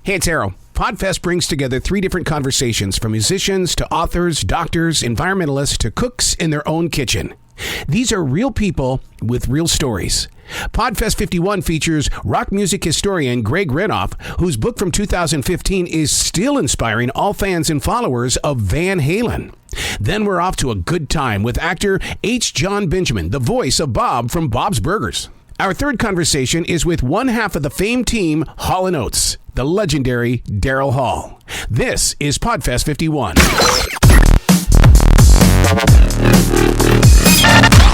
Hey, it's Arroe. Podfest brings together 3 different conversations from musicians to authors, doctors, environmentalists to cooks in their own kitchen. These are real people with real stories. Podfest 51 features rock music historian Greg Renoff, whose book from 2015 is still inspiring all fans and followers of Van Halen. Then we're off to a good time with actor H Jon Benjamin, the voice of Bob from Bob's Burgers. Our third conversation is with one half of the famed team, Hall and Oates, the legendary Daryl Hall. This is Podfest 51.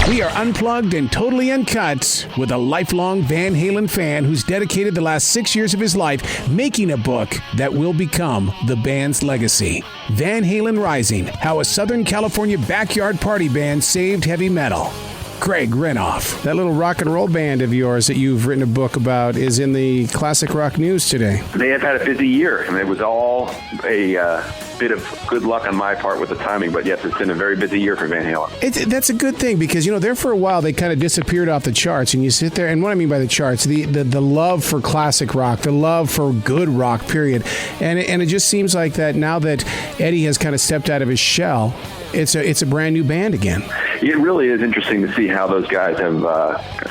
We are unplugged and totally uncut with a lifelong Van Halen fan who's dedicated the last 6 years of his life making a book that will become the band's legacy. Van Halen Rising, How a Southern California Backyard Party Band Saved Heavy Metal. Greg Renoff. That little rock and roll band of yours that you've written a book about is in the classic rock news today. They have had a busy year, and it was all a bit of good luck on my part with the timing. But yes, it's been a very busy year for Van Halen. That's a good thing because, there for a while they kind of disappeared off the charts. And you sit there, and what I mean by the charts, the love for classic rock, the love for good rock, period. And it just seems like that now that Eddie has kind of stepped out of his shell, it's a brand new band again. It really is interesting to see how those guys have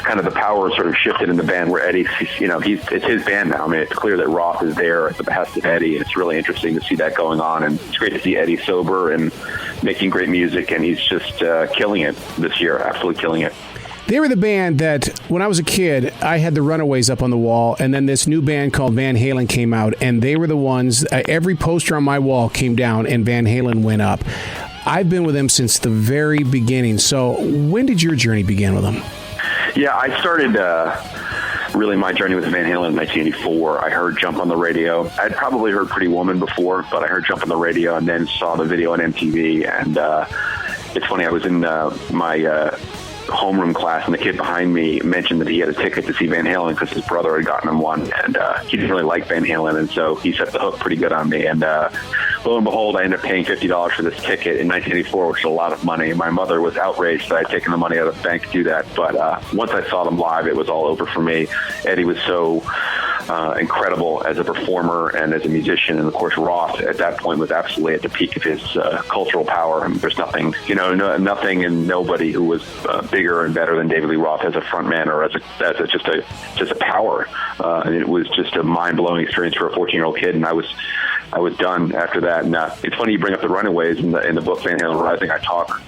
kind of the power sort of shifted in the band where Eddie, it's his band now. I mean, it's clear that Roth is there at the behest of Eddie. It's really interesting to see that going on, and it's great to see Eddie sober and making great music, and he's just killing it this year, absolutely killing it. They were the band that, when I was a kid, I had the Runaways up on the wall, and then this new band called Van Halen came out, and they were the ones, every poster on my wall came down, and Van Halen went up. I've been with them since the very beginning. So when did your journey begin with them? Yeah, I started really my journey with Van Halen in 1984. I heard Jump on the radio. I'd probably heard Pretty Woman before, but I heard Jump on the radio and then saw the video on MTV. And it's funny, I was in my homeroom class, and the kid behind me mentioned that he had a ticket to see Van Halen because his brother had gotten him one, and he didn't really like Van Halen, and so he set the hook pretty good on me. And lo and behold, I ended up paying $50 for this ticket in 1984, which is a lot of money. My mother was outraged that I'd taken the money out of the bank to do that, but once I saw them live, it was all over for me. Eddie was so incredible as a performer and as a musician, and of course Roth at that point was absolutely at the peak of his cultural power. And there's nothing, nothing and nobody who was bigger and better than David Lee Roth as a frontman or as just a power. And it was just a mind-blowing experience for a 14-year-old kid, and I was done after that. And it's funny you bring up the Runaways in the book Van Halen Rising. I talk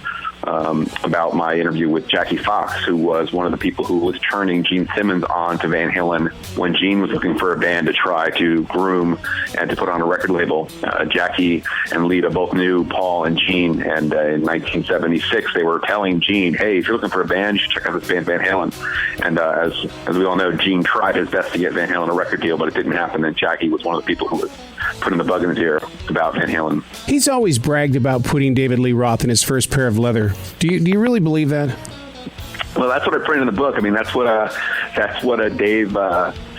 about my interview with Jackie Fox, who was one of the people who was turning Gene Simmons on to Van Halen when Gene was looking for a band to try to groom and to put on a record label. Jackie and Lita both knew Paul and Gene, and in 1976 they were telling Gene, hey, if you're looking for a band, you should check out this band Van Halen. And as we all know, Gene tried his best to get Van Halen a record deal, but it didn't happen, and Jackie was one of the people who was putting the bug in his ear about Van Halen. He's always bragged about putting David Lee Roth in his first pair of leather. Do you really believe that? Well, that's what I printed in the book. I mean, that's what Dave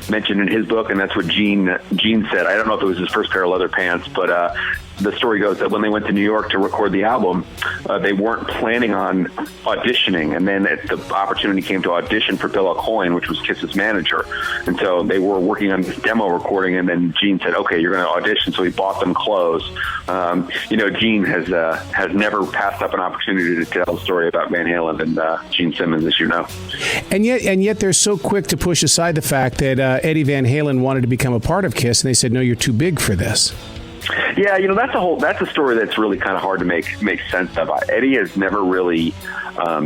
mentioned in his book, and that's what Gene said. I don't know if it was his first pair of leather pants, but the story goes that when they went to New York to record the album, they weren't planning on auditioning, and then the opportunity came to audition for Bill Aucoin, which was Kiss's manager, and so they were working on this demo recording, and then Gene said, okay, you're going to audition, so he bought them clothes. Gene has never passed up an opportunity to tell a story about Van Halen and Gene Simmons, as you know. And yet they're so quick to push aside the fact that Eddie Van Halen wanted to become a part of Kiss, and they said, no, you're too big for this. Yeah, that's a story that's really kind of hard to make sense of. Eddie has never really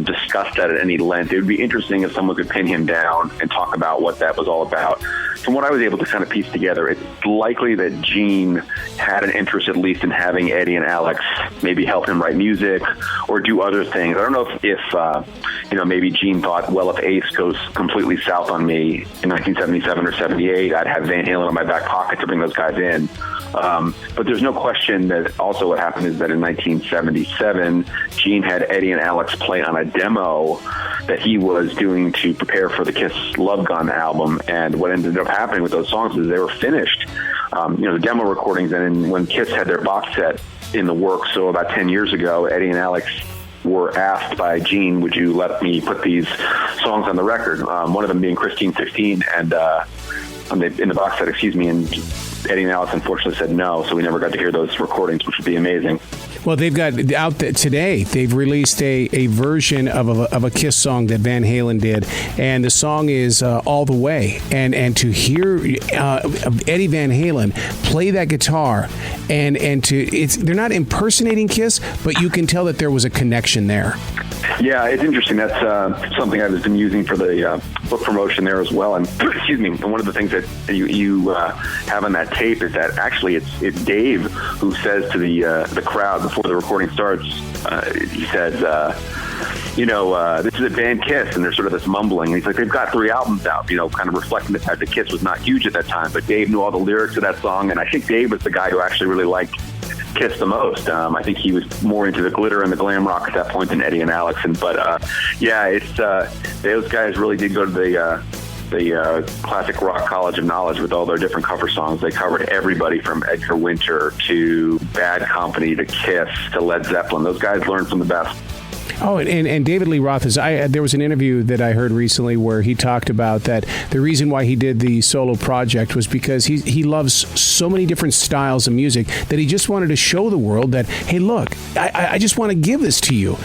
discussed that at any length. It would be interesting if someone could pin him down and talk about what that was all about. From what I was able to kind of piece together, it's likely that Gene had an interest at least in having Eddie and Alex maybe help him write music or do other things. I don't know if maybe Gene thought, well, if Ace goes completely south on me in 1977 or 78, I'd have Van Halen in my back pocket to bring those guys in. But there's no question that also what happened is that in 1977, Gene had Eddie and Alex play on a demo that he was doing to prepare for the Kiss Love Gun album. And what ended up happening with those songs is they were finished. The demo recordings, and when Kiss had their box set in the works, so about 10 years ago, Eddie and Alex were asked by Gene, would you let me put these songs on the record? One of them being Christine 16 and in the box set, and Eddie and Alex unfortunately said no, so we never got to hear those recordings, which would be amazing. Well, they've got out today. They've released a version of a Kiss song that Van Halen did, and the song is "All the Way." And to hear Eddie Van Halen play that guitar, and they're not impersonating Kiss, but you can tell that there was a connection there. Yeah, it's interesting. That's something I've been using for the book promotion there as well. And excuse me. And one of the things that you have on that tape is that actually it's Dave who says to the crowd before the recording starts. He says, this is a band Kiss, and there's sort of this mumbling. And he's like, they've got 3 albums out, kind of reflecting the fact that Kiss was not huge at that time, but Dave knew all the lyrics of that song, and I think Dave was the guy who actually really liked Kiss the most. I think he was more into the glitter and the glam rock at that point than Eddie and Alex. But it's those guys really did go to the Classic Rock College of Knowledge with all their different cover songs. They covered everybody from Edgar Winter to Bad Company to Kiss to Led Zeppelin. Those guys learned from the best. Oh, and David Lee Roth there was an interview that I heard recently where he talked about that the reason why he did the solo project was because he loves so many different styles of music that he just wanted to show the world that, hey, look, I just want to give this to you.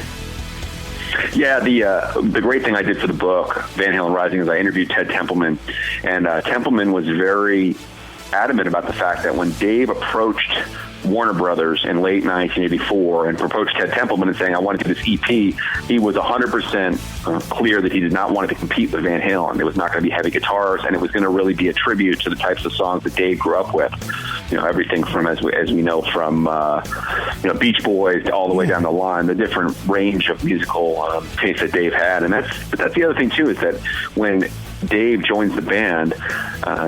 Yeah, the great thing I did for the book, Van Halen Rising, is I interviewed Ted Templeman, and Templeman was very adamant about the fact that when Dave approached Warner Brothers in late 1984 and approached Ted Templeman and saying, I want to do this EP, he was 100% clear that he did not want it to compete with Van Halen. It was not going to be heavy guitars, and it was going to really be a tribute to the types of songs that Dave grew up with. Everything from, as we know, from Beach Boys all the way down the line, the different range of musical taste that Dave had. And that's the other thing, too, is that when Dave joins the band,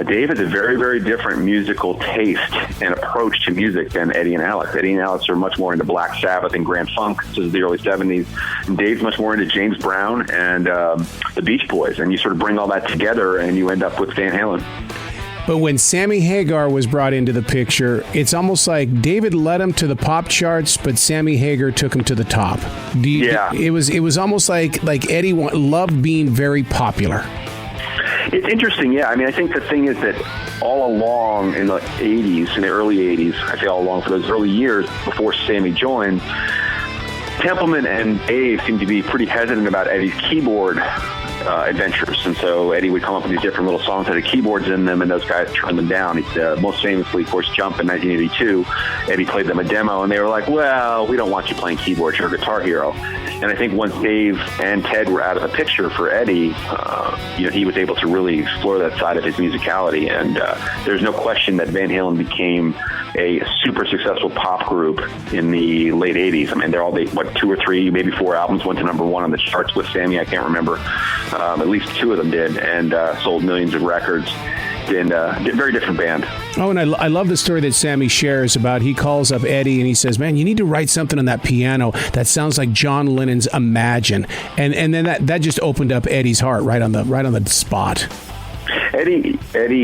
Dave has a very, very different musical taste and approach to music than Eddie and Alex. Eddie and Alex are much more into Black Sabbath and Grand Funk. This is the early 70s. And Dave's much more into James Brown and the Beach Boys. And you sort of bring all that together and you end up with Van Halen. But when Sammy Hagar was brought into the picture, it's almost like David led him to the pop charts, but Sammy Hagar took him to the top. It was almost like Eddie loved being very popular. It's interesting, yeah. I mean, I think the thing is that all along in the 80s, in the early 80s, I say all along for those early years before Sammy joined, Templeman and Dave seemed to be pretty hesitant about Eddie's keyboard adventures. And so Eddie would come up with these different little songs that had keyboards in them, and those guys turned them down. Most famously, of course, Jump in 1982. Eddie played them a demo, and they were like, well, we don't want you playing keyboards. You're a guitar hero. And I think once Dave and Ted were out of the picture for Eddie, he was able to really explore that side of his musicality. And there's no question that Van Halen became a super successful pop group in the late 80s. I mean, they're all 2 or 3, maybe 4 albums went to number 1 on the charts with Sammy. I can't remember. At least 2 of them did, and sold millions of records. And very different band. Oh, and I love the story that Sammy shares about he calls up Eddie and he says, man, you need to write something on that piano that sounds like John Lennon's Imagine. And then that just opened up Eddie's heart right on the spot. Eddie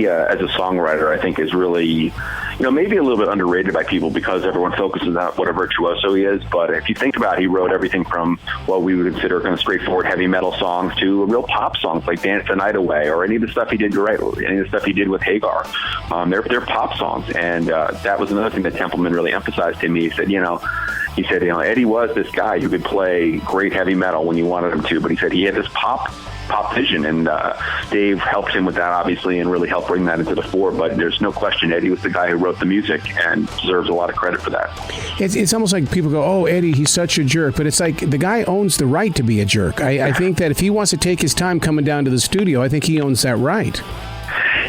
as a songwriter, I think, is really, maybe a little bit underrated by people because everyone focuses on what a virtuoso he is. But if you think about it, he wrote everything from what we would consider kind of straightforward heavy metal songs to real pop songs like Dance the Night Away, or any of the stuff he did any of the stuff he did with Hagar. They're pop songs. And that was another thing that Templeman really emphasized to me. He said, Eddie was this guy who could play great heavy metal when you wanted him to, but he said he had this pop vision, and Dave helped him with that, obviously, and really helped bring that into the fore. But there's no question Eddie was the guy who wrote the music and deserves a lot of credit for that. It's almost like people go, oh, Eddie, he's such a jerk. But it's like the guy owns the right to be a jerk. I think that if he wants to take his time coming down to the studio, I think he owns that right.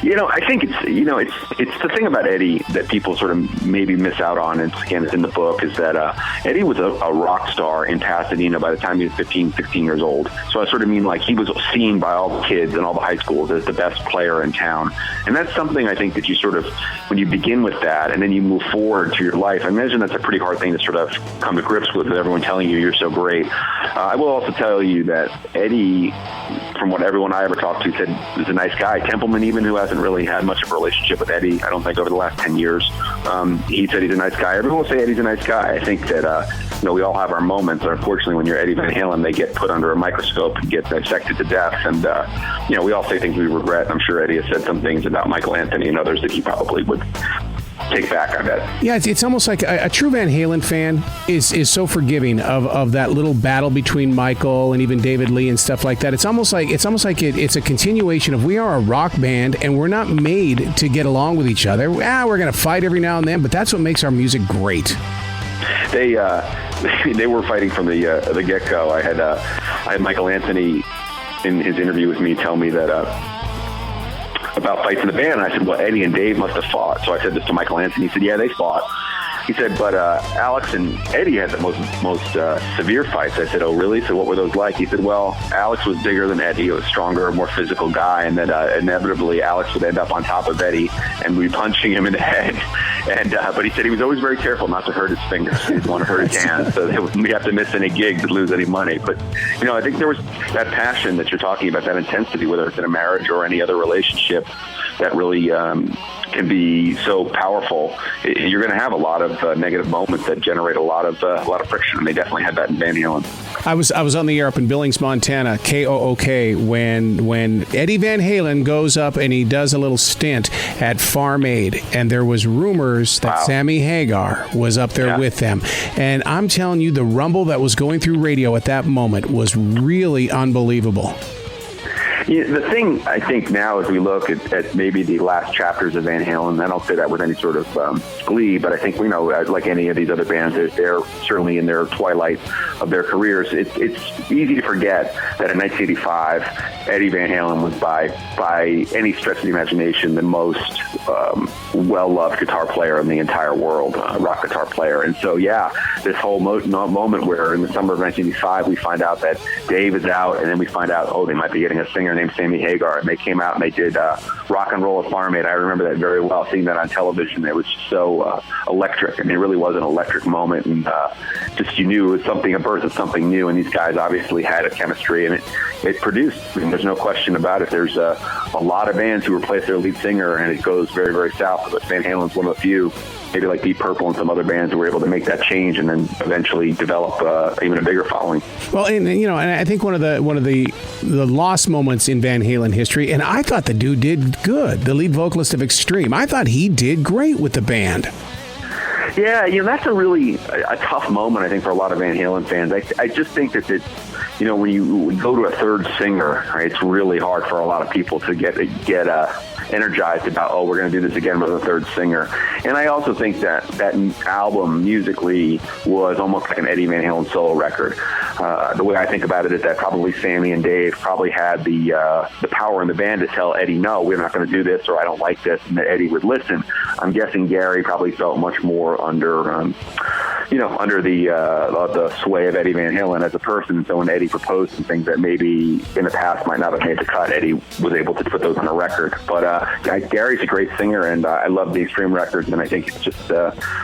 I think it's the thing about Eddie that people sort of maybe miss out on, and again, it's in the book, is that Eddie was a rock star in Pasadena by the time he was 15, 16 years old. So I sort of mean like he was seen by all the kids and all the high schools as the best player in town. And that's something I think that you sort of, when you begin with that and then you move forward to your life, I imagine that's a pretty hard thing to sort of come to grips with everyone telling you you're so great. I will also tell you that Eddie, from what everyone I ever talked to said, he's a nice guy. Templeman, even, who hasn't really had much of a relationship with Eddie, I don't think, over the last 10 years, he said he's a nice guy. Everyone will say Eddie's a nice guy. I think that, we all have our moments. And unfortunately, when you're Eddie Van Halen, they get put under a microscope and get dissected to death. And, we all say things we regret. I'm sure Eddie has said some things about Michael Anthony and others that he probably would take back, I bet. Yeah, it's almost like a true Van Halen fan is so forgiving of that little battle between Michael and even David Lee and stuff like that. It's almost like it's a continuation of, we are a rock band and we're not made to get along with each other. We're going to fight every now and then, but that's what makes our music great. They were fighting from the get-go. I had Michael Anthony in his interview with me tell me that about fights in the band. And I said, well, Eddie and Dave must have fought. So I said this to Michael Anthony. He said, yeah, they fought. He said, but Alex and Eddie had the most severe fights. I said, oh, really? So what were those like? He said, well, Alex was bigger than Eddie. He was a stronger, more physical guy. And then inevitably Alex would end up on top of Eddie and we'd be punching him in the head. And but he said he was always very careful not to hurt his fingers. He didn't want to hurt his hands. So they wouldn't have to miss any gigs to lose any money. But, I think there was that passion that you're talking about, that intensity, whether it's in a marriage or any other relationship, that really can be so powerful. You're going to have a lot of negative moments that generate a lot of friction, and they definitely had that in Van Halen. I was on the air up in Billings, Montana, KOOK, when Eddie Van Halen goes up and he does a little stint at Farm Aid, and there was rumors that Sammy Hagar was up there with them. And I'm telling you, the rumble that was going through radio at that moment was really unbelievable. The thing, I think, now as we look at maybe the last chapters of Van Halen, I don't say that with any sort of glee, but I think we know, like any of these other bands, they're certainly in their twilight of their careers. It's easy to forget that in 1985, Eddie Van Halen was by any stretch of the imagination the most well-loved guitar player in the entire world, rock guitar player. And so, this whole moment where in the summer of 1985 we find out that Dave is out, and then we find out, they might be getting a singer named Sammy Hagar, and they came out and they did Rock and Roll at Farm Aid. I remember that very well, seeing that on television. It was so electric. I mean, it really was an electric moment, and just you knew it was a birth of something new, and these guys obviously had a chemistry, and it produced. I mean, there's no question about it. There's a lot of bands who replace their lead singer, and it goes very, very south, but Van Halen's one of the few, maybe like Deep Purple and some other bands, who were able to make that change and then eventually develop even a bigger following. Well, and I think one of the lost moments in Van Halen history, and I thought the dude did good, the lead vocalist of Extreme. I thought he did great with the band. Yeah, that's a really a tough moment, I think, for a lot of Van Halen fans. I just think that when you go to a third singer, right, it's really hard for a lot of people to get energized about, we're going to do this again with a third singer. And I also think that album musically was almost like an Eddie Van Halen solo record. The way I think about it is that probably Sammy and Dave probably had the power in the band to tell Eddie, no, we're not going to do this, or I don't like this, and that Eddie would listen. I'm guessing Gary probably felt much more under the sway of Eddie Van Halen as a person. So when Eddie proposed some things that maybe in the past might not have made the cut, Eddie was able to put those on a record. But Gary's a great singer, and I love the Extreme records, and I think it's just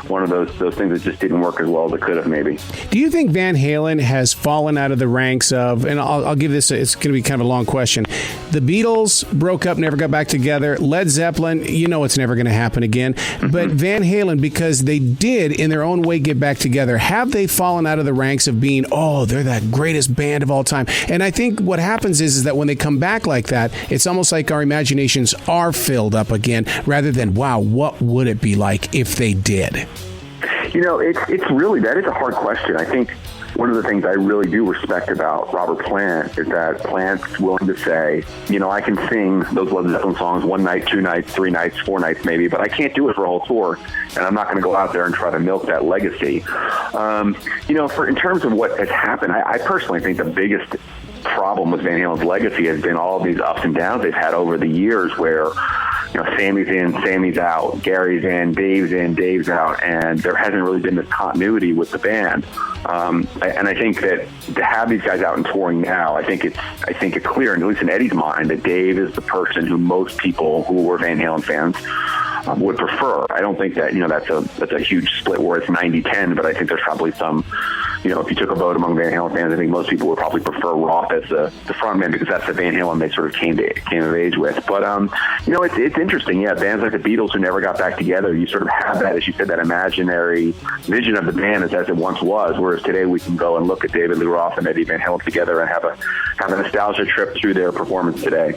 one of those things that just didn't work as well as it could have maybe. Do you think Van Halen has fallen out of the ranks of, and I'll give this, it's going to be kind of a long question, the Beatles broke up, never got back together, Led Zeppelin, it's never going to happen again, but Van Halen, because they did in their own way get back together, have they fallen out of the ranks of being, they're that greatest band of all time? And I think what happens is that when they come back like that, it's almost like our imaginations are filled up again, rather than, wow, what would it be like if they did? It's really, that is a hard question. I think one of the things I really do respect about Robert Plant is that Plant's willing to say, I can sing those Led Zeppelin songs one night, 2 nights, 3 nights, 4 nights maybe, but I can't do it for a whole tour, and I'm not going to go out there and try to milk that legacy. In terms of what has happened, I personally think the biggest problem with Van Halen's legacy has been all of these ups and downs they've had over the years, where Sammy's in, Sammy's out, Gary's in, Dave's out, and there hasn't really been this continuity with the band. And I think that to have these guys out and touring now, I think it's clear, and at least in Eddie's mind, that Dave is the person who most people who were Van Halen fans would prefer. I don't think that that's a huge split where it's 90-10, but I think there's probably some if you took a vote among Van Halen fans, I think most people would probably prefer Roth as the frontman because that's the Van Halen they sort of came of age with. But, it's interesting. Yeah, bands like the Beatles who never got back together, you sort of have that, as you said, that imaginary vision of the band as it once was, whereas today we can go and look at David Lee Roth and Eddie Van Halen together and have a nostalgia trip through their performance today.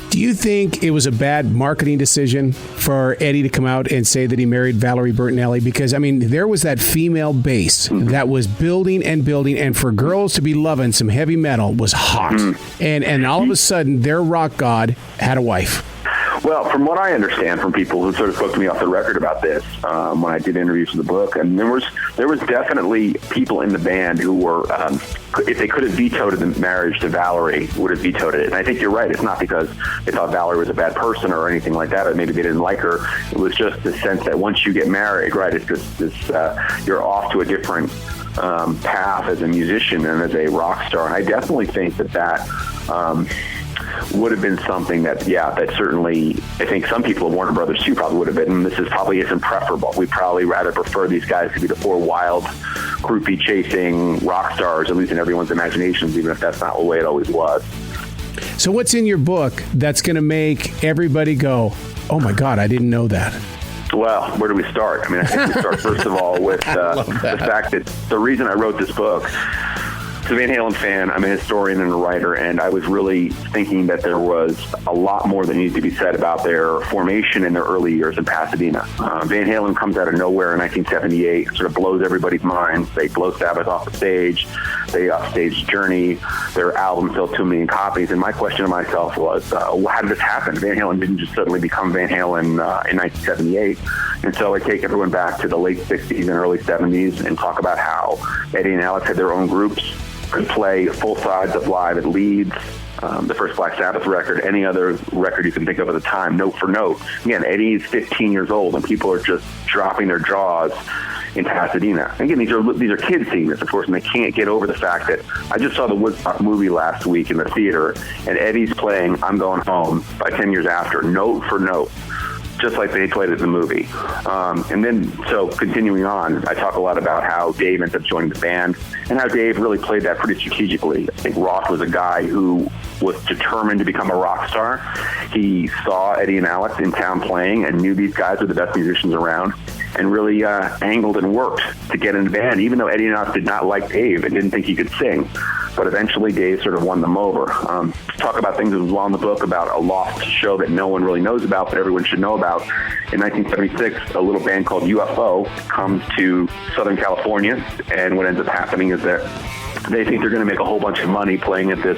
Do you think it was a bad marketing decision for Eddie to come out and say that he married Valerie Bertinelli? Because, there was that female base that was building, and for girls to be loving some heavy metal was hot. And all of a sudden, their rock god had a wife. Well, from what I understand from people who sort of spoke to me off the record about this when I did interviews for the book, and there was definitely people in the band who were, if they could have vetoed the marriage to Valerie, would have vetoed it. And I think you're right. It's not because they thought Valerie was a bad person or anything like that, or maybe they didn't like her. It was just the sense that once you get married, right, it's just this, you're off to a different path as a musician and as a rock star. And I definitely think that would have been something that certainly, I think some people at Warner Brothers too probably would have been, and this isn't preferable. We'd probably rather prefer these guys to be the four wild, groupie chasing rock stars, at least in everyone's imaginations, even if that's not the way it always was. So what's in your book that's going to make everybody go, oh my God, I didn't know that? Well, where do we start? I think we start first of all with the fact that the reason I wrote this book, as a Van Halen fan, I'm a historian and a writer, and I was really thinking that there was a lot more that needed to be said about their formation in their early years in Pasadena. Van Halen comes out of nowhere in 1978, sort of blows everybody's minds. They blow Sabbath off the stage. They offstage Journey. Their album sold 2 million copies, and my question to myself was, how did this happen? Van Halen didn't just suddenly become Van Halen in 1978. And so I take everyone back to the late 60s and early 70s and talk about how Eddie and Alex had their own groups, could play full sides of live at Leeds, the first Black Sabbath record, any other record you can think of at the time, note for note. Again, Eddie's 15 years old, and people are just dropping their jaws in Pasadena. Again, these are kids seeing this, of course, and they can't get over the fact that I just saw the Woodstock movie last week in the theater, and Eddie's playing I'm Going Home by 10 years after, note for note, just like they played it in the movie. And then, so continuing on, I talk a lot about how Dave ended up joining the band and how Dave really played that pretty strategically. I think Roth was a guy who was determined to become a rock star. He saw Eddie and Alex in town playing and knew these guys were the best musicians around, and really angled and worked to get in the band, even though Eddie and Alex did not like Dave and didn't think he could sing. But eventually Dave sort of won them over. Talk about things as well in the book about a lost show that no one really knows about, but everyone should know about. In 1976, a little band called UFO comes to Southern California, and what ends up happening is that they think they're going to make a whole bunch of money playing at this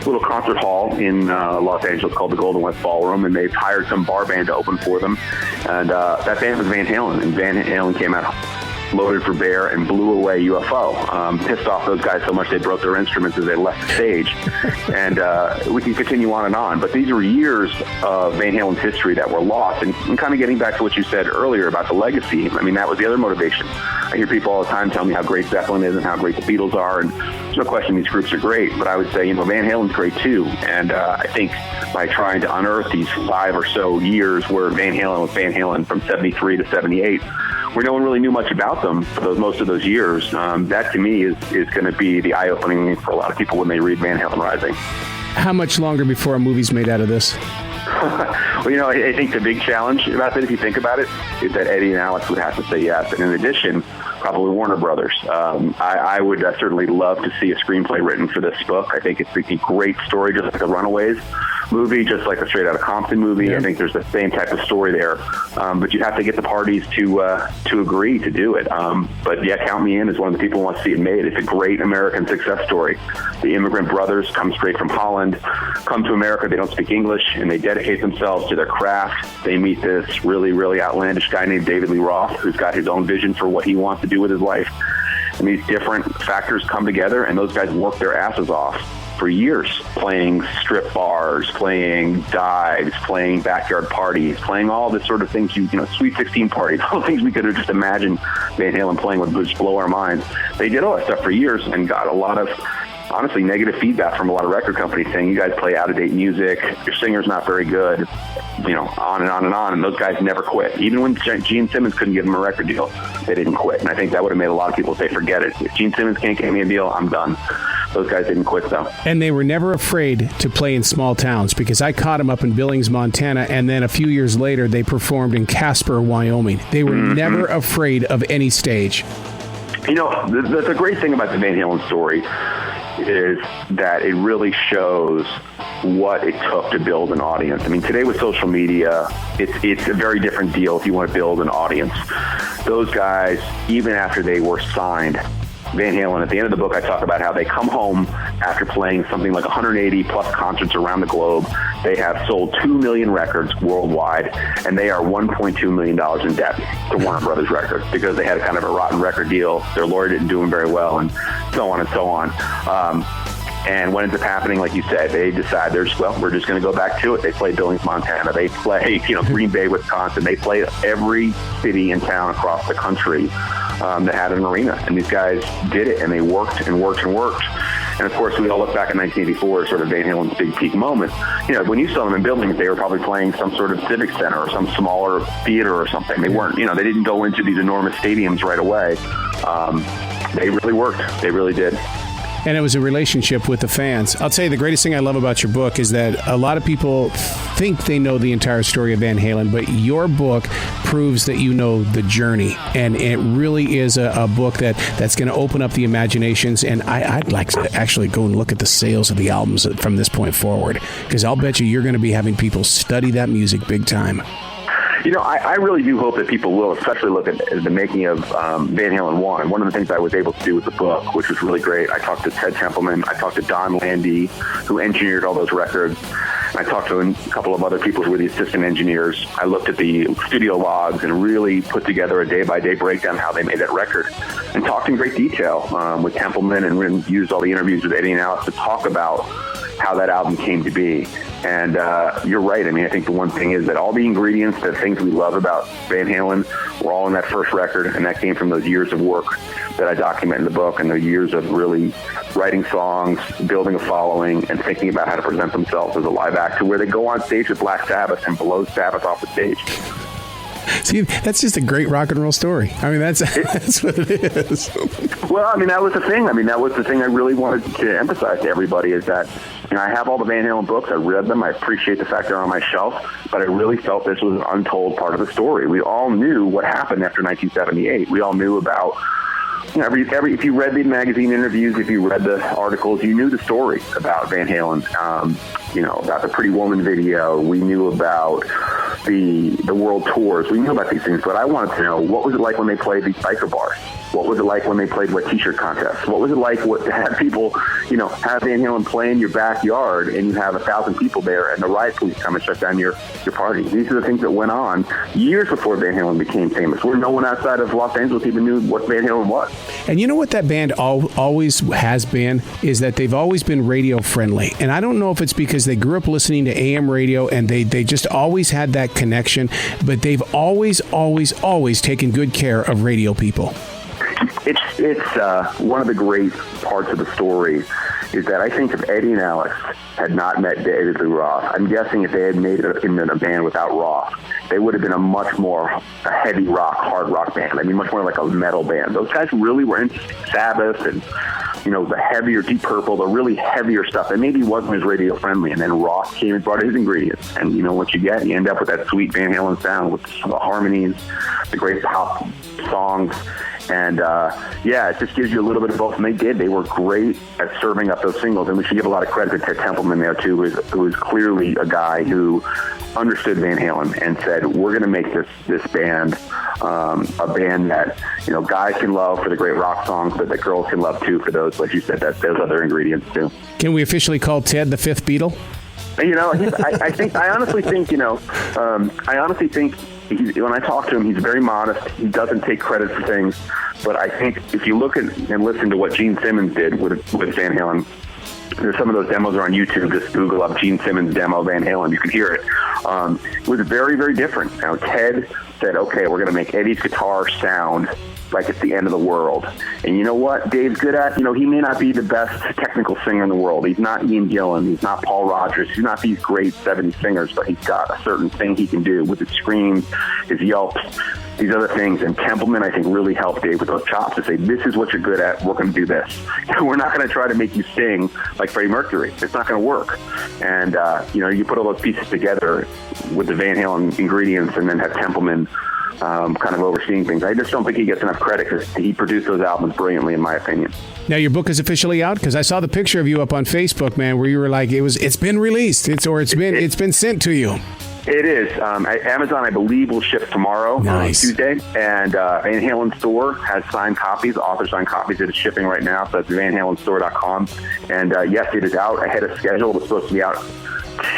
little concert hall in Los Angeles called the Golden West Ballroom, and they've hired some bar band to open for them. And that band was Van Halen, and Van Halen came out loaded for bear and blew away UFO. Pissed off those guys so much they broke their instruments as they left the stage. And we can continue on and on. But these were years of Van Halen's history that were lost. And kind of getting back to what you said earlier about the legacy, that was the other motivation. I hear people all the time tell me how great Zeppelin is and how great the Beatles are. And there's no question these groups are great. But I would say, Van Halen's great too. And I think by trying to unearth these 5 or so years where Van Halen was Van Halen from 73 to 78, where no one really knew much about them for most of those years, that to me is going to be the eye-opening for a lot of people when they read Van Halen Rising. How much longer before a movie's made out of this? Well, I think the big challenge about it, if you think about it, is that Eddie and Alex would have to say yes. And in addition, probably Warner Brothers. I would certainly love to see a screenplay written for this book. I think it's a great story, just like the Runaways movie, just like a Straight Outta Compton movie. Yeah. I think there's the same type of story there. But you have to get the parties to agree to do it. But yeah, count me in as one of the people who want to see it made. It's a great American success story. The immigrant brothers come straight from Holland, come to America. They don't speak English, and they dedicate themselves to their craft. They meet this really, really outlandish guy named David Lee Roth, who's got his own vision for what he wants to do with his life. And these different factors come together, and those guys work their asses off for years, playing strip bars, playing dives, playing backyard parties, playing all this sort of things, Sweet 16 parties, all things we could have just imagined Van Halen playing would just blow our minds. They did all that stuff for years and got a lot of honestly negative feedback from a lot of record companies saying you guys play out-of-date music, your singer's not very good, on and on and on. And those guys never quit. Even when Gene Simmons couldn't give them a record deal, they didn't quit. And I think that would have made a lot of people say, forget it. If Gene Simmons can't get me a deal, I'm done. Those guys didn't quit, though. And they were never afraid to play in small towns, because I caught them up in Billings, Montana, and then a few years later, they performed in Casper, Wyoming. They were never afraid of any stage. The great thing about the Van Halen story is that it really shows what it took to build an audience. I mean, today with social media, it's a very different deal if you want to build an audience. Those guys, even after they were signed, Van Halen, at the end of the book, I talk about how they come home after playing something like 180 plus concerts around the globe. They have sold 2 million records worldwide, and they are $1.2 million in debt to Warner Brothers Records because they had kind of a rotten record deal. Their lawyer didn't do them very well, and so on and so on. And what ends up happening, like you said, they decide we're just going to go back to it. They play Billings, Montana. They play, Green Bay, Wisconsin. They play every city and town across the country that had an arena. And these guys did it, and they worked and worked and worked. And of course, we all look back at 1984 as sort of Van Halen's big peak moment. When you saw them in Billings, they were probably playing some sort of civic center or some smaller theater or something. They weren't, they didn't go into these enormous stadiums right away. They really worked. They really did. And it was a relationship with the fans. I'll tell you, the greatest thing I love about your book is that a lot of people think they know the entire story of Van Halen, but your book proves that you know the journey. And it really is a book that's going to open up the imaginations. And I'd like to actually go and look at the sales of the albums from this point forward, because I'll bet you're going to be having people study that music big time. I really do hope that people will, especially look at the making of Van Halen 1. One of the things I was able to do with the book, which was really great, I talked to Ted Templeman, I talked to Don Landy, who engineered all those records. I talked to a couple of other people who were the assistant engineers. I looked at the studio logs and really put together a day-by-day breakdown of how they made that record, and talked in great detail with Templeman, and used all the interviews with Eddie and Alex to talk about how that album came to be. And you're right. I mean, I think the one thing is that all the ingredients, the things we love about Van Halen, were all in that first record, and that came from those years of work that I document in the book, and the years of really writing songs, building a following, and thinking about how to present themselves as a live act, to where they go on stage with Black Sabbath and blow Sabbath off the stage. See, that's just a great rock and roll story. I mean, that's what it is. Well, I mean, that was the thing. That was the thing I really wanted to emphasize to everybody, is that I have all the Van Halen books. I read them. I appreciate the fact they're on my shelf, but I really felt this was an untold part of the story. We all knew what happened after 1978. We all knew about, if you read the magazine interviews, if you read the articles, you knew the story about Van Halen. About the Pretty Woman video. We knew about the world tours. We knew about these things, but I wanted to know, what was it like when they played these biker bars? What was it like when they played wet t-shirt contests? What was it like to have people, have Van Halen play in your backyard, and you have 1,000 people there, and the riot police come and shut down your party? These are the things that went on years before Van Halen became famous, where no one outside of Los Angeles even knew what Van Halen was. And you know what that band always has been, is that they've always been radio friendly. And I don't know if it's because they grew up listening to AM radio and they just always had that connection, but they've always taken good care of radio people. It's one of the great parts of the story is that I think if Eddie and Alex had not met David Lee Roth, I'm guessing if they had made it in a band without Roth, they would have been a much more heavy rock, hard rock band. I mean, much more like a metal band. Those guys really were into Sabbath and, the heavier Deep Purple, the really heavier stuff that maybe wasn't as radio friendly. And then Roth came and brought his ingredients. And what you get, you end up with that sweet Van Halen sound with the harmonies, the great pop songs. And, it just gives you a little bit of both. And they did. They were great at serving up those singles. And we should give a lot of credit to Ted Templeman there, too, who is clearly a guy who understood Van Halen and said, we're going to make this band a band that, guys can love for the great rock songs, but that girls can love, too, for those, like you said, those other ingredients, too. Can we officially call Ted the fifth Beatle? I honestly think when I talk to him, he's very modest. He doesn't take credit for things. But I think if you look at and listen to what Gene Simmons did with Van Halen, there's some of those demos are on YouTube. Just Google up Gene Simmons demo Van Halen. You can hear it. It was very, very different. Now, Ted said, okay, we're going to make Eddie's guitar sound like it's the end of the world. And you know what Dave's good at? He may not be the best technical singer in the world. He's not Ian Gillan. He's not Paul Rodgers. He's not these great 70s singers, but he's got a certain thing he can do with his screams, his yelps, these other things. And Templeman, I think, really helped Dave with those chops to say, this is what you're good at. We're going to do this. We're not going to try to make you sing like Freddie Mercury. It's not going to work. And, you put all those pieces together with the Van Halen ingredients and then have Templeman kind of overseeing things. I just don't think he gets enough credit because he produced those albums brilliantly, in my opinion. Now, your book is officially out? Because I saw the picture of you up on Facebook, man, where you were like, it's been released. It's been sent to you. It is. Amazon, I believe, will ship tomorrow, nice. Tuesday. And Van Halen Store has signed copies, author-signed copies that is shipping right now. So that's vanhalenstore.com. And yes, it is out ahead of schedule. It was supposed to be out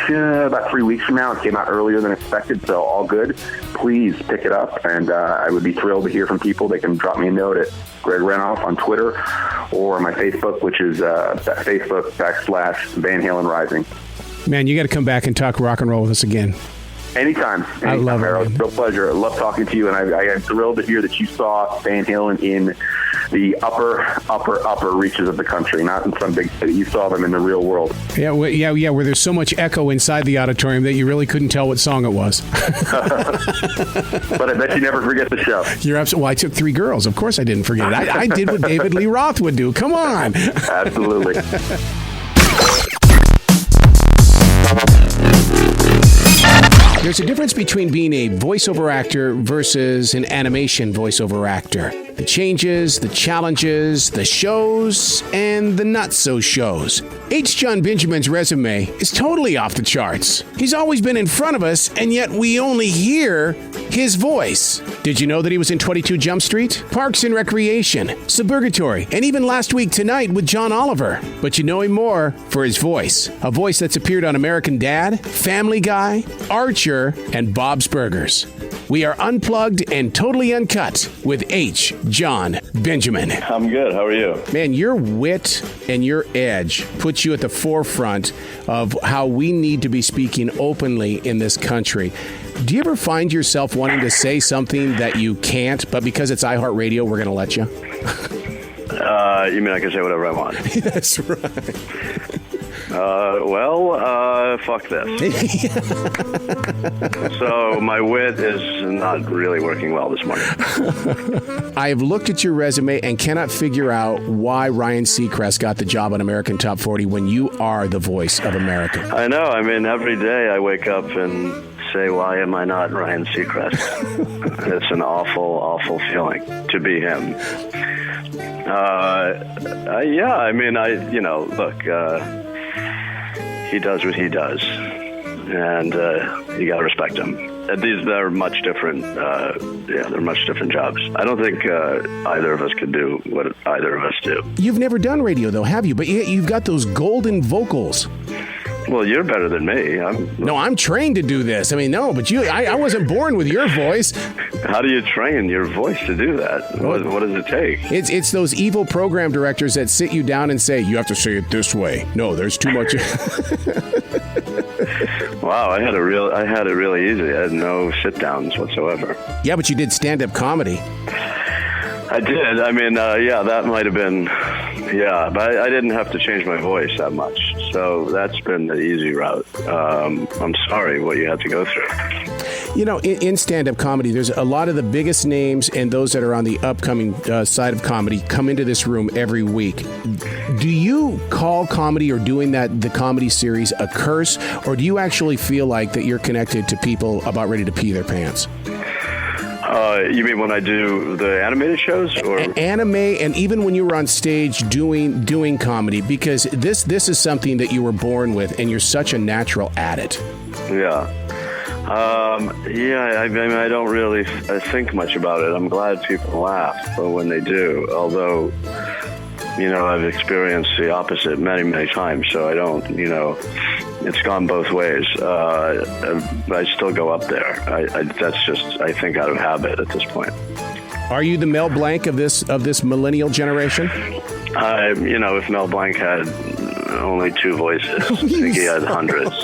about 3 weeks from now. It came out earlier than expected, so all good. Pleaseพี่it up, and I would be thrilled to hear from people. They can drop me a note at Greg Renoff on Twitter or my Facebook, which is Facebook.com/Van Halen Rising. Man, you got to come back and talk rock and roll with us again. Anytime, I love it, Arroe. man. Real pleasure. I love talking to you, and I am thrilled to hear that you saw Van Halen in the upper reaches of the country, not in some big city. You saw them in the real world. Yeah, where there's so much echo inside the auditorium that you really couldn't tell what song it was. But I bet you never forget the show. You're absolutely. Well, I took 3 girls. Of course I didn't forget it. I did what David Lee Roth would do. Come on. Absolutely. There's a difference between being a voiceover actor versus an animation voiceover actor. The changes, the challenges, the shows, and the not-so-shows. H Jon Benjamin's resume is totally off the charts. He's always been in front of us, and yet we only hear his voice. Did you know that he was in 22 Jump Street, Parks and Recreation, Suburgatory, and even Last Week Tonight with John Oliver? But you know him more for his voice. A voice that's appeared on American Dad, Family Guy, Archer, and Bob's Burgers. We are unplugged and totally uncut with H Jon Benjamin. I'm good. How are you? Man, your wit and your edge puts you at the forefront of how we need to be speaking openly in this country. Do you ever find yourself wanting to say something that you can't, but because it's iHeartRadio, we're going to let you? You mean I can say whatever I want? That's right. Fuck this. So my wit is not really working well this morning. I have looked at your resume and cannot figure out why Ryan Seacrest got the job on American Top 40 when you are the voice of America. I know. I mean, every day I wake up and say, why am I not Ryan Seacrest? It's an awful, awful feeling to be him. Look, he does what he does, and you got to respect him. They're much different. They're much different jobs. I don't think either of us could do what either of us do. You've never done radio, though, have you? But you've got those golden vocals. Well, you're better than me. No, I'm trained to do this. I mean, no, but I wasn't born with your voice. How do you train your voice to do that? What does it take? It's those evil program directors that sit you down and say, you have to say it this way. No, there's too much. Wow, I had it really easy. I had no sit-downs whatsoever. Yeah, but you did stand-up comedy. I did. I mean, that might have been, but I didn't have to change my voice that much. So that's been the easy route. I'm sorry what you had to go through. You know, in stand-up comedy, there's a lot of the biggest names and those that are on the upcoming side of comedy come into this room every week. Do you call comedy or doing the comedy series a curse, or do you actually feel like that you're connected to people about ready to pee their pants? You mean when I do the animated shows, or anime, and even when you were on stage doing comedy? Because this is something that you were born with, and you're such a natural at it. Yeah. I mean, I don't really think much about it. I'm glad people laugh, but when they do, although, I've experienced the opposite many, many times, so I don't, it's gone both ways. I still go up there. That's just, I think, out of habit at this point. Are you the Mel Blanc of this millennial generation? If Mel Blanc had only 2 voices, I think he had hundreds.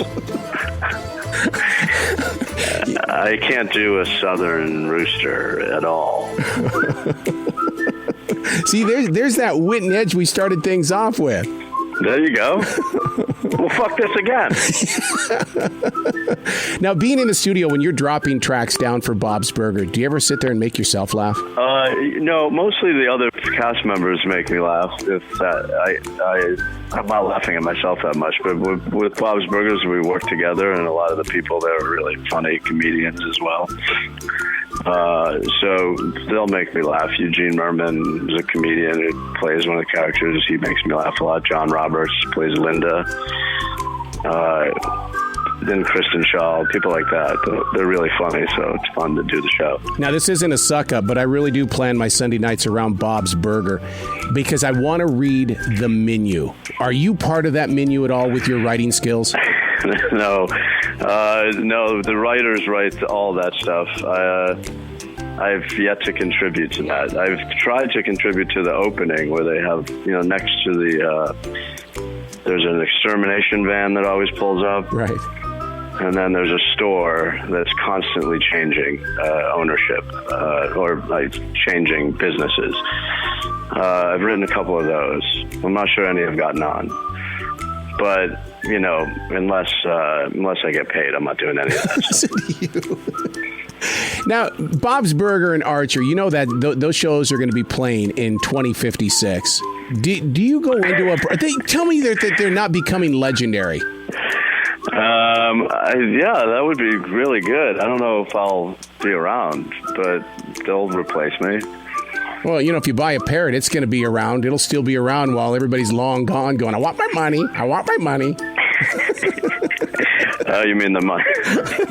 I can't do a Southern rooster at all. See, there's that wit and edge we started things off with. There you go. Well, fuck this again. Now, being in the studio when you're dropping tracks down for Bob's Burger, do you ever sit there and make yourself laugh? No, mostly the other cast members make me laugh. I'm not laughing at myself that much, but with Bob's Burgers, we work together, and a lot of the people there are really funny comedians as well. So they'll make me laugh. Eugene Merman is a comedian who plays one of the characters. He makes me laugh a lot. John Roberts plays Linda. Then Kristen Shaw, people like that. They're really funny, so it's fun to do the show. Now, this isn't a suck-up, but I really do plan my Sunday nights around Bob's Burger because I want to read the menu. Are you part of that menu at all with your writing skills? No, the writers write all that stuff. I've yet to contribute to that. I've tried to contribute to the opening where they have, next to there's an extermination van that always pulls up. Right. And then there's a store that's constantly changing ownership or like changing businesses. I've written a couple of those. I'm not sure any have gotten on. But, unless I get paid, I'm not doing any of that stuff. Now, Bob's Burger and Archer, you know that those shows are going to be playing in 2056. Do you go into tell me that they're not becoming legendary? Yeah, that would be really good. I don't know if I'll be around, but they'll replace me. Well, if you buy a parrot, it's going to be around. It'll still be around while everybody's long gone going, I want my money. I want my money. You mean the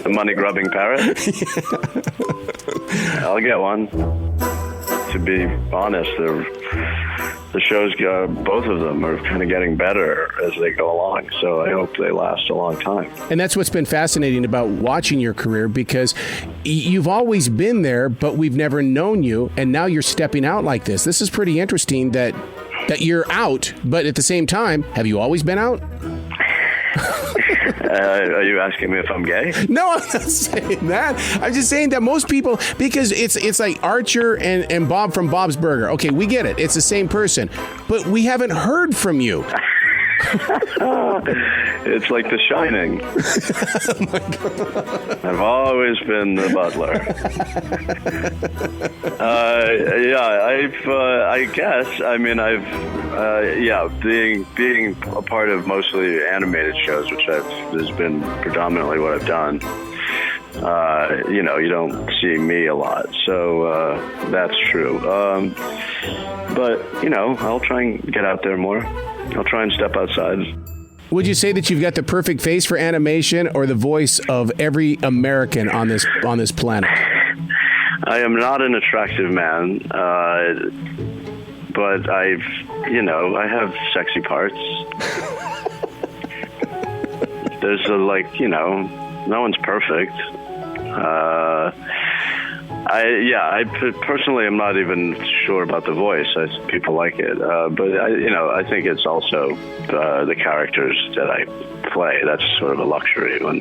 money-grubbing parrot? I'll get one. To be honest, the shows, both of them are kind of getting better as they go along, so I hope they last a long time. And that's what's been fascinating about watching your career, because you've always been there, but we've never known you, and now you're stepping out like this. This is pretty interesting that you're out, but at the same time, have you always been out? Are you asking me if I'm gay? No, I'm not saying that. I'm just saying that most people, because it's like Archer and Bob from Bob's Burger. Okay, we get it. It's the same person. But we haven't heard from you. It's like The Shining. Oh my God. I've always been the butler. I guess. I mean, being a part of mostly animated shows, which has been predominantly what I've done. You don't see me a lot, so that's true. But I'll try and get out there more. I'll try and step outside. Would you say that you've got the perfect face for animation, or the voice of every American on this planet? I am not an attractive man, but I have sexy parts. There's no one's perfect. I personally am not even sure about the voice. People like it, but I think it's also the characters that I play. That's sort of a luxury when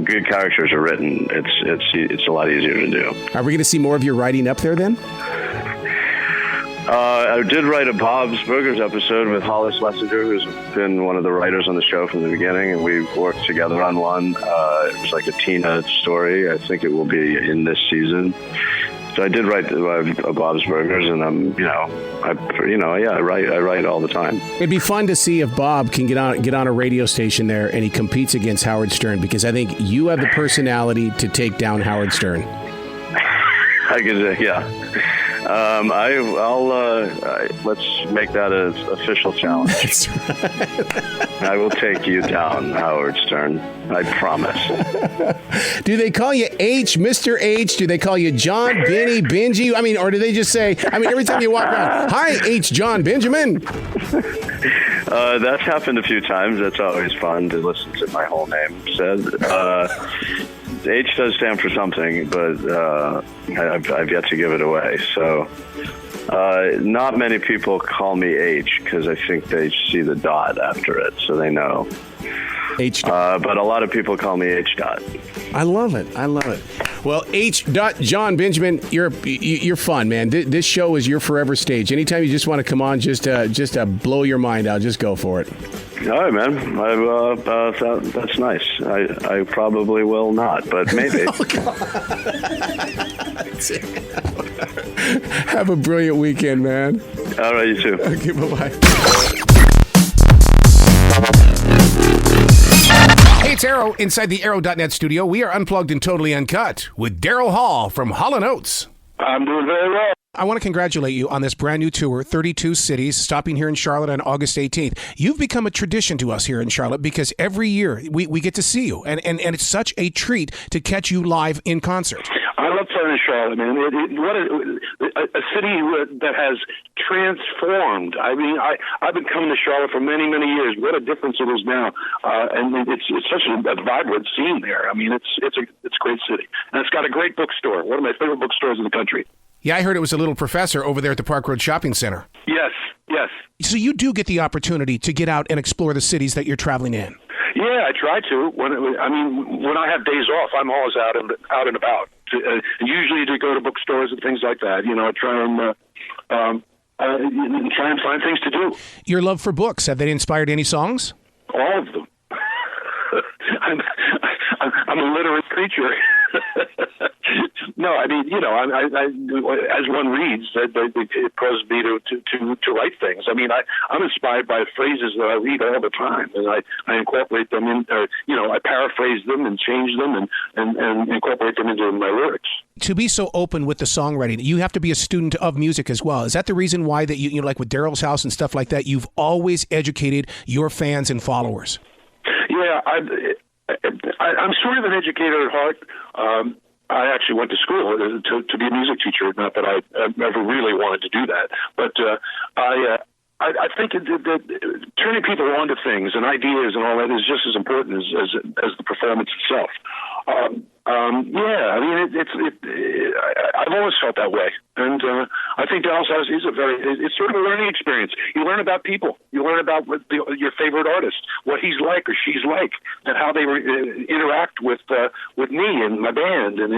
good characters are written. It's a lot easier to do. Are we going to see more of your writing up there then? I did write a Bob's Burgers episode with Hollis Lessinger, who's been one of the writers on the show from the beginning, and we worked together on one. It was like a Tina story. I think it will be in this season. So I did write Bob's Burgers, and I write all the time. It'd be fun to see if Bob can get on a radio station there and he competes against Howard Stern, because I think you have the personality to take down Howard Stern. I could say, yeah. Let's make that an official challenge. That's right. I will take you down, Howard Stern. I promise. Do they call you H, Mr. H? Do they call you John, Benny, Benji? I mean, or do they just say, every time you walk around, hi, H Jon Benjamin? That's happened a few times. That's always fun to listen to my whole name said. H does stand for something, but I've yet to give it away. So not many people call me H, because I think they see the dot after it, so they know. H. But a lot of people call me H. Dot. I love it. Well, H. Jon Benjamin, you're fun, man. This show is your forever stage. Anytime you just want to come on, just to blow your mind out, just go for it. All right, man. That's nice. I probably will not, but maybe. Have a brilliant weekend, man. All right, you too. Okay, bye-bye. Hey, it's Arroe inside the Arroe.net studio. We are unplugged and totally uncut with Daryl Hall from Hall and Oates. I'm doing very well. I want to congratulate you on this brand new tour, 32 cities, stopping here in Charlotte on August 18th. You've become a tradition to us here in Charlotte because every year we get to see you, and it's such a treat to catch you live in concert. I love playing in Charlotte, man. A city that has transformed. I mean, I've been coming to Charlotte for many, many years. What a difference it is now, and it's such a vibrant scene there. I mean, it's a great city, and it's got a great bookstore. One of my favorite bookstores in the country. Yeah, I heard it was a Little Professor over there at the Park Road Shopping Center. Yes. So you do get the opportunity to get out and explore the cities that you're traveling in. Yeah, I try to. When I have days off, I'm always out and about. Usually to go to bookstores and things like that. I try and find things to do. Your love for books, have they inspired any songs? All of them. I'm a literate creature. No, I mean, I as one reads, it causes me to write things. I mean, I'm inspired by phrases that I read all the time, and I incorporate them in. I paraphrase them and change them and incorporate them into my lyrics. To be so open with the songwriting, you have to be a student of music as well. Is that the reason why that you like with Daryl's House and stuff like that, you've always educated your fans and followers? Yeah, I'm sort of an educator at heart. I actually went to school to be a music teacher. Not that I ever really wanted to do that, but I think that turning people on to things and ideas and all that is just as important as the performance itself. Yeah, I mean, I've always felt that way, and I think Daryl's House is it's sort of a learning experience. You learn about people, you learn about your favorite artist, what he's like or she's like, and how they interact with me and my band, and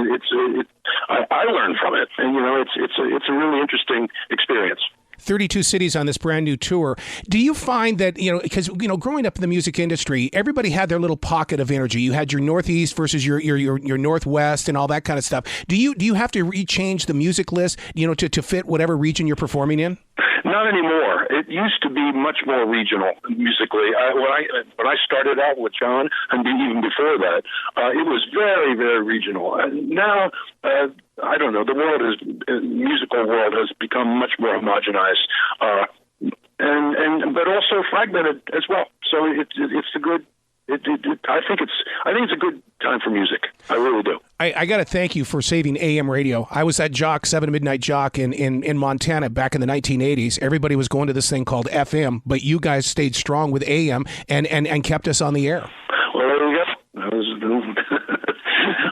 I learn from it, and it's a really interesting experience. 32 cities on this brand new tour. Do you find that, because, growing up in the music industry, everybody had their little pocket of energy. You had your Northeast versus your Northwest and all that kind of stuff. Do you have to rechange the music list, to fit whatever region you're performing in? Not anymore. It used to be much more regional musically. When I started out with John, and even before that, it was very, very regional. Now, I don't know. The musical world has become much more homogenized, but also fragmented as well. So it's a good. I think it's a good time for music. I really do. I got to thank you for saving AM radio. I was at Jock, 7 Midnight Jock in Montana back in the 1980s. Everybody was going to this thing called FM, but you guys stayed strong with AM and kept us on the air. Well, there you go.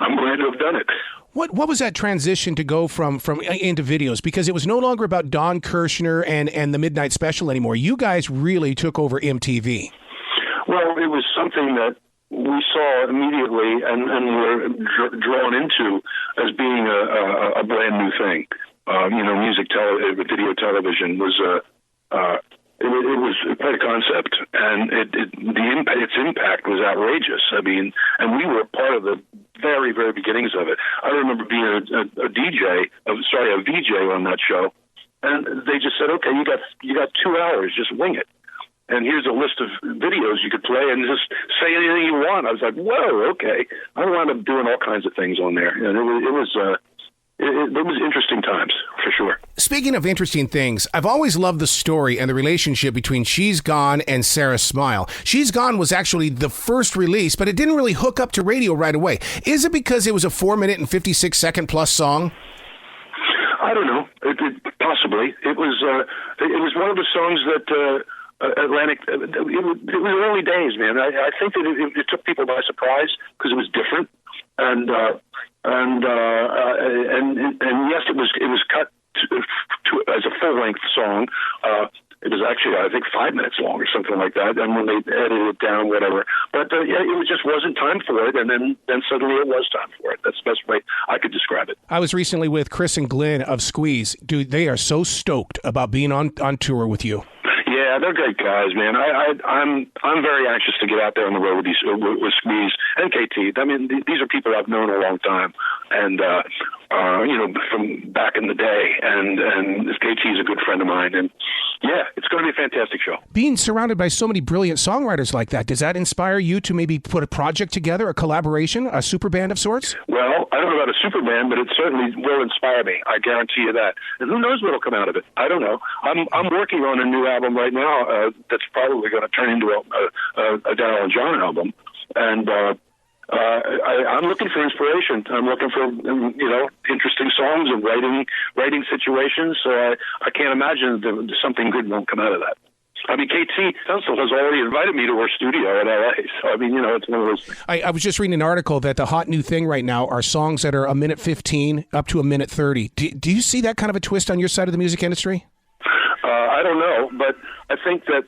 I'm glad to have done it. What was that transition to go from into videos? Because it was no longer about Don Kirshner and the Midnight Special anymore. You guys really took over MTV. Well, it was something that we saw immediately and were drawn into as being a brand new thing. Video television was it was quite a concept, and its impact was outrageous. I mean, and we were part of the very, very beginnings of it. I remember being a VJ on that show, and they just said, "Okay, you got 2 hours, just wing it. And here's a list of videos you could play and just say anything you want." I was like, whoa, okay. I wound up doing all kinds of things on there. And it was interesting times, for sure. Speaking of interesting things, I've always loved the story and the relationship between She's Gone and Sarah Smile. She's Gone was actually the first release, but it didn't really hook up to radio right away. Is it because it was a 4-minute and 56-second plus song? I don't know. Possibly. It was one of the songs that... Atlantic. It was early days, man. I think that it took people by surprise because it was different, and yes, it was cut to as a full length song. It was actually, I think, 5 minutes long or something like that. And when they edited it down, whatever. But it just wasn't time for it. And then suddenly it was time for it. That's the best way I could describe it. I was recently with Chris and Glenn of Squeeze. Dude, they are so stoked about being on tour with you. Yeah, they're great guys, man. I'm very anxious to get out there on the road with Squeeze and KT. I mean, these are people I've known a long time, and from back in the day. And KT's a good friend of mine, and yeah, it's going to be a fantastic show. Being surrounded by so many brilliant songwriters like that, does that inspire you to maybe put a project together, a collaboration, a super band of sorts? Well, I don't know about a super band, but it certainly will inspire me. I guarantee you that. And who knows what'll come out of it? I don't know. I'm working on a new album right now that's probably going to turn into a Daryl and John album, and I'm looking for inspiration. I'm looking for interesting songs and writing situations. So I can't imagine that something good won't come out of that. I mean, KT Tunstall has already invited me to her studio in LA. So, I mean, it's one of those things. I was just reading an article that the hot new thing right now are songs that are a minute 15 up to a minute 30. Do you see that kind of a twist on your side of the music industry? I don't know, but I think that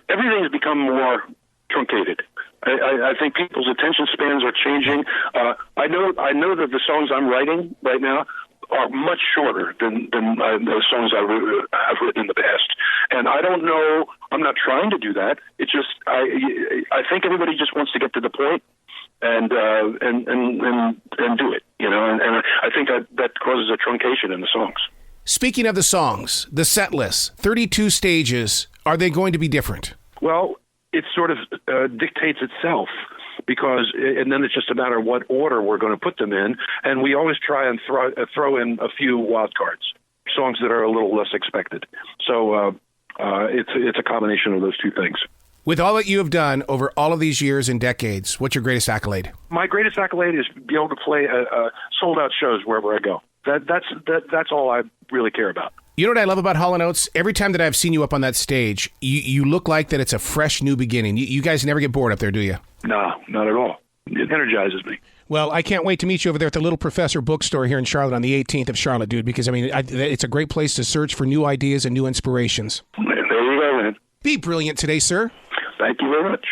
everything has become more truncated. I think people's attention spans are changing. I know that the songs I'm writing right now are much shorter than the songs I've written in the past. And I don't know. I'm not trying to do that. It's just I think everybody just wants to get to the point and do it. And I think that causes a truncation in the songs. Speaking of the songs, the set list, 32 stages, are they going to be different? Well, it sort of dictates itself and then it's just a matter of what order we're going to put them in. And we always try and throw in a few wild cards, songs that are a little less expected. So it's a combination of those two things. With all that you have done over all of these years and decades, what's your greatest accolade? My greatest accolade is be able to play sold-out shows wherever I go. That's all I really care about. You know what I love about Hall and Oates? Every time that I've seen you up on that stage, you look like that it's a fresh new beginning. You guys never get bored up there, do you? No, not at all. It energizes me. Well, I can't wait to meet you over there at the Little Professor bookstore here in Charlotte on the 18th of Charlotte, dude, because, it's a great place to search for new ideas and new inspirations. There you go, man. Be brilliant today, sir. Thank you very much.